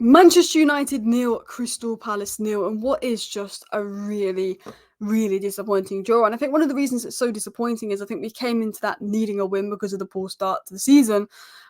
Manchester United 0, Crystal Palace 0, and what is just a really, really disappointing draw. And I think one of the reasons it's so disappointing is I think we came into that needing a win because of the poor start to the season,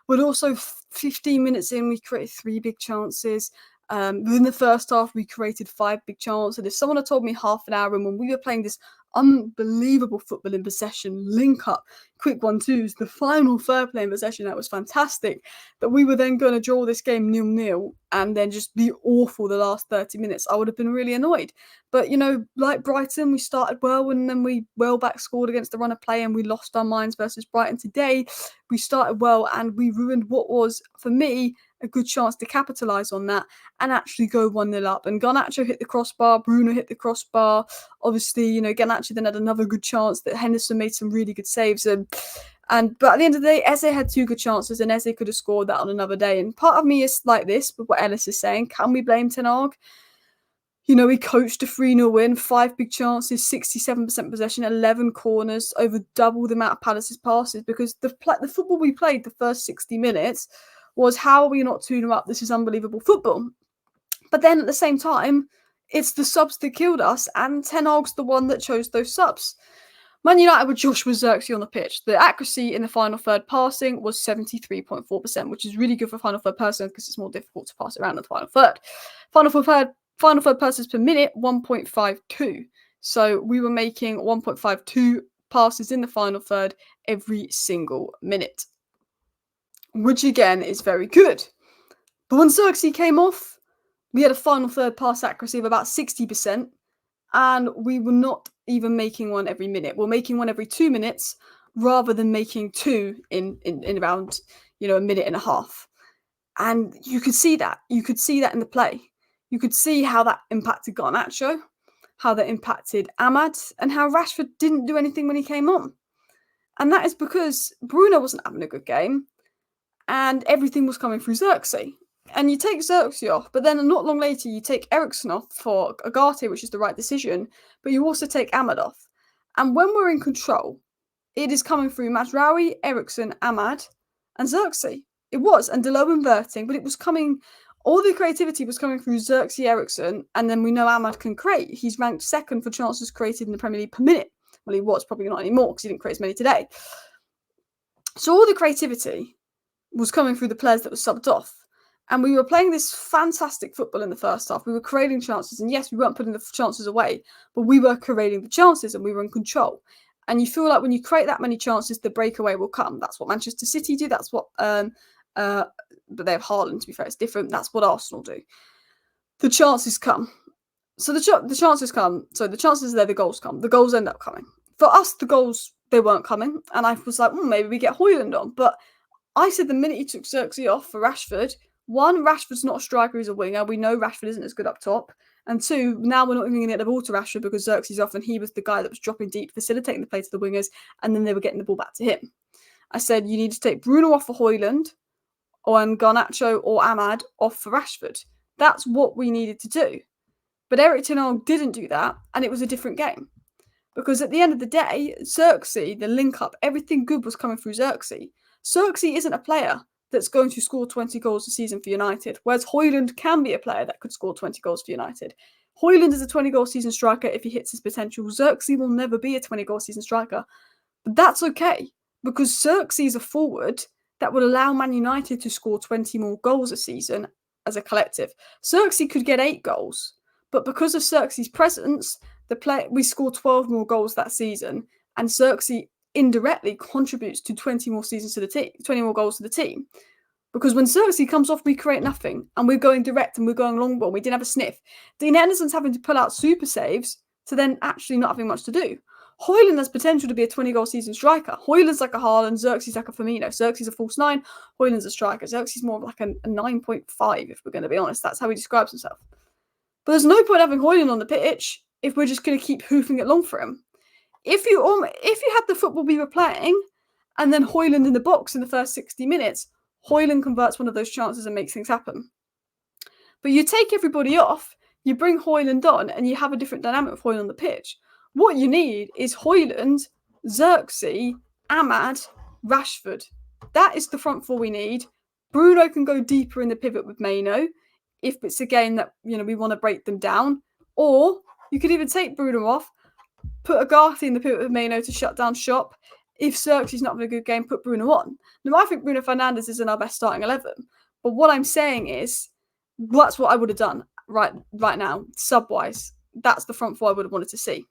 but also 15 minutes in, we created 3 big chances. Within the first half, we created 5 big chances. And if someone had told me half an hour in when we were playing this unbelievable football in possession, link up, quick 1-2s, the final third play in possession, that was fantastic, that we were then going to draw this game 0-0 and then just be awful the last 30 minutes, I would have been really annoyed. But, you know, like Brighton, we started well and then we back scored against the run of play and we lost our minds versus Brighton today. We started well and we ruined what was, for me, a good chance to capitalise on that and actually go 1-0 up. And Garnacho hit the crossbar, Bruno hit the crossbar. Obviously, you know, Garnacho then had another good chance that Henderson made some really good saves. But at the end of the day, Eze had 2 good chances and Eze could have scored that on another day. And part of me is like this, but what Ellis is saying, can we blame Ten Hag? You know, he coached a 3-0 win, 5 big chances, 67% possession, 11 corners, over double the amount of Palace's passes, because the football we played the first 60 minutes was, how are we not 2-0 up? This is unbelievable football. But then at the same time, it's the subs that killed us, and Ten Hag's the one that chose those subs. Man United with Joshua Zirkzee on the pitch. The accuracy in the final third passing was 73.4%, which is really good for final third person because it's more difficult to pass around in the final third. Final third passes per minute, 1.52. So we were making 1.52 passes in the final third every single minute, which again is very good. But when Zirkzee came off, we had a final third pass accuracy of about 60%, and we were not even making one every minute. We're making one every 2 minutes rather than making 2 in around, you know, a minute and a half. And you could see that. You could see that in the play. You could see how that impacted Garnacho, how that impacted Ahmad, and how Rashford didn't do anything when he came on. And that is because Bruno wasn't having a good game, and everything was coming through Zirkzee. And you take Zirkzee off, but then not long later you take Eriksen off for Agate, which is the right decision, but you also take Ahmad off. And when we're in control, it is coming through Mazraoui, Eriksen, Ahmad, and Zirkzee. It was, and Delo inverting, but it was coming, all the creativity was coming through Zirkzee, Eriksen, and then we know Ahmad can create. He's ranked second for chances created in the Premier League per minute. Well, he was, probably not anymore because he didn't create as many today. So all the creativity was coming through the players that were subbed off. And we were playing this fantastic football in the first half. We were creating chances. And yes, we weren't putting the chances away, but we were creating the chances and we were in control. And you feel like when you create that many chances, the breakaway will come. That's what Manchester City do. That's what, but they have Haaland, to be fair, it's different. That's what Arsenal do. The chances come. So the chances come. So the chances are there, the goals come. The goals end up coming. For us, the goals, they weren't coming. And I was like, maybe we get Højlund on. But I said the minute he took Zirkzee off for Rashford, 1, Rashford's not a striker, he's a winger. We know Rashford isn't as good up top. And 2, now we're not even going to get the ball to Rashford because Zirkzee's off and he was the guy that was dropping deep, facilitating the play to the wingers, and then they were getting the ball back to him. I said, you need to take Bruno off for Højlund, or Garnacho or Ahmad off for Rashford. That's what we needed to do. But Erik Ten Hag didn't do that, and it was a different game. Because at the end of the day, Zirkzee, the link-up, everything good was coming through Zirkzee. Zirkzee isn't a player that's going to score 20 goals a season for United, whereas Højlund can be a player that could score 20 goals for United. Højlund is a 20-goal season striker if he hits his potential. Zirkzee will never be a 20-goal season striker. But that's okay, because Zirkzee is a forward that would allow Man United to score 20 more goals a season as a collective. Zirkzee could get 8 goals, but because of Zirkzee's presence, we scored 12 more goals that season, and Zirkzee indirectly contributes to 20 more seasons to the team, 20 more goals to the team. Because when Zirkzee comes off, we create nothing, and we're going direct and we're going long ball. We didn't have a sniff. Dean Henderson's having to pull out super saves to then actually not having much to do. Højlund has potential to be a 20-goal season striker. Højlund's like a Haaland, Zirkzee's like a Firmino. Zirkzee's a false 9, Højlund's a striker. Zirkzee's more like a 9.5, if we're going to be honest. That's how he describes himself. But there's no point having Højlund on the pitch if we're just going to keep hoofing it long for him. If you had the football we were playing, and then Højlund in the box in the first 60 minutes, Højlund converts one of those chances and makes things happen. But you take everybody off, you bring Højlund on, and you have a different dynamic with Højlund on the pitch. What you need is Højlund, Zirkzee, Ahmad, Rashford. That is the front four we need. Bruno can go deeper in the pivot with Maino. if it's a game that, you know, we want to break them down. Or you could even take Bruno off, put Agarthe in the pivot with Maino to shut down shop. If Zirkzee's not having a good game, put Bruno on. Now, I think Bruno Fernandes is in our best starting 11. But what I'm saying is, that's what I would have done right now, sub-wise. That's the front four I would have wanted to see.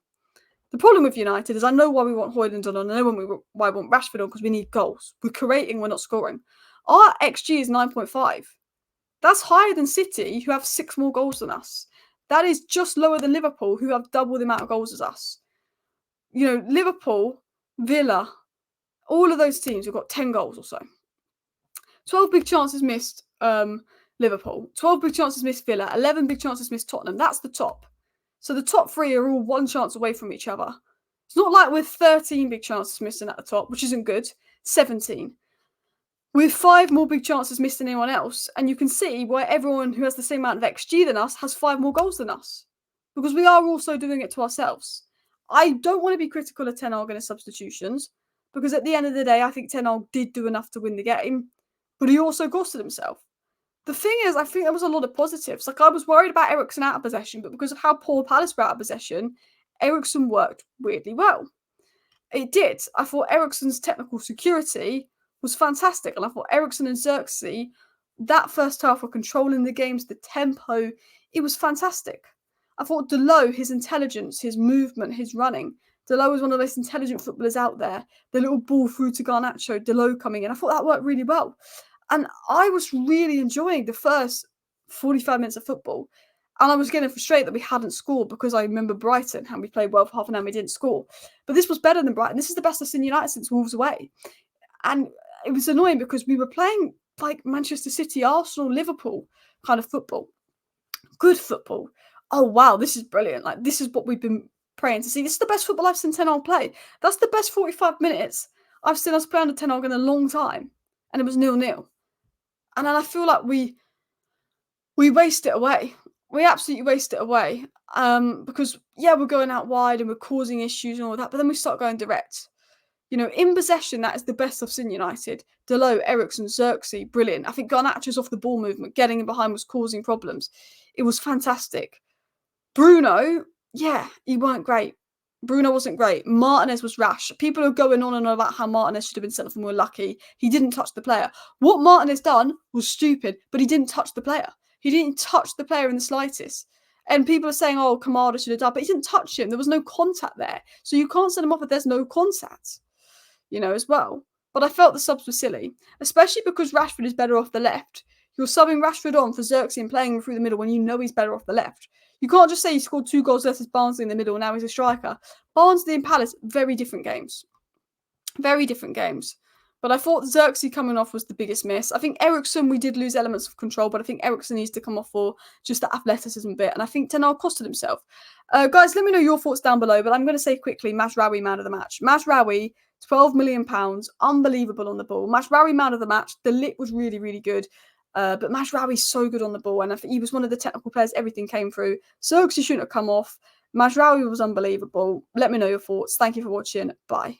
The problem with United is I know why we want Højlund on, and I know why we want Rashford on, because we need goals. We're creating, we're not scoring. Our XG is 9.5. That's higher than City, who have 6 more goals than us. That is just lower than Liverpool, who have double the amount of goals as us. You know, Liverpool, Villa, all of those teams have got 10 goals or so. 12 big chances missed Liverpool. 12 big chances missed Villa. 11 big chances missed Tottenham. That's the top. So the top 3 are all 1 chance away from each other. It's not like we're 13 big chances missing at the top, which isn't good. 17. With 5 more big chances missed than anyone else. And you can see why everyone who has the same amount of XG than us has 5 more goals than us. Because we are also doing it to ourselves. I don't want to be critical of Ten Hag and his substitutions. Because at the end of the day, I think Ten Hag did do enough to win the game. But he also ghosted himself. The thing is, I think there was a lot of positives. Like, I was worried about Eriksen out of possession, but because of how poor Palace were out of possession, Eriksen worked weirdly well. It did. I thought Eriksen's technical security was fantastic, and I thought Eriksen and Zirkzee, that first half were controlling the games, the tempo, it was fantastic. I thought Dalot, his intelligence, his movement, his running, Dalot was one of the most intelligent footballers out there. The little ball through to Garnacho, Dalot coming in, I thought that worked really well. And I was really enjoying the first 45 minutes of football. And I was getting frustrated that we hadn't scored, because I remember Brighton, and we played well for half an hour and we didn't score. But this was better than Brighton. This is the best I've seen United since Wolves away. And it was annoying because we were playing like Manchester City, Arsenal, Liverpool kind of football. Good football. Oh, wow, this is brilliant. Like, this is what we've been praying to see. This is the best football I've seen Ten Hag play. That's the best 45 minutes I've seen us play under Ten Hag in a long time. And it was 0-0. And then I feel like we waste it away. We absolutely waste it away. Because, yeah, we're going out wide and we're causing issues and all that, but then we start going direct. You know, in possession, that is the best I've seen United. Dalot, Eriksen, Zirkzee, brilliant. I think Garnacho's off the ball movement, getting in behind was causing problems. It was fantastic. Bruno, yeah, he weren't great. Bruno wasn't great. Martinez was rash. People are going on and on about how Martinez should have been sent off and we're lucky. He didn't touch the player. What Martinez done was stupid, but he didn't touch the player. He didn't touch the player in the slightest. And people are saying, oh, Kamada should have done, but he didn't touch him. There was no contact there. So you can't send him off if there's no contact, you know, as well. But I felt the subs were silly, especially because Rashford is better off the left. You're subbing Rashford on for Zirkzee and playing him through the middle when you know he's better off the left. You can't just say he scored 2 goals versus Barnsley in the middle and now he's a striker. Barnsley and Palace, very different games. Very different games. But I thought Zirkzee coming off was the biggest miss. I think Eriksen, we did lose elements of control, but I think Eriksen needs to come off for just the athleticism bit. And I think Ten Hag costed himself. Guys, let me know your thoughts down below, but I'm going to say quickly, Mazraoui, man of the match. Mazraoui, £12 million, unbelievable on the ball. Mazraoui, man of the match. The lit was really, really good. But Mazraoui's so good on the ball, and I think he was one of the technical players everything came through. Zirkzee shouldn't have come off. Mazraoui was unbelievable. Let me know your thoughts. Thank you for watching. Bye.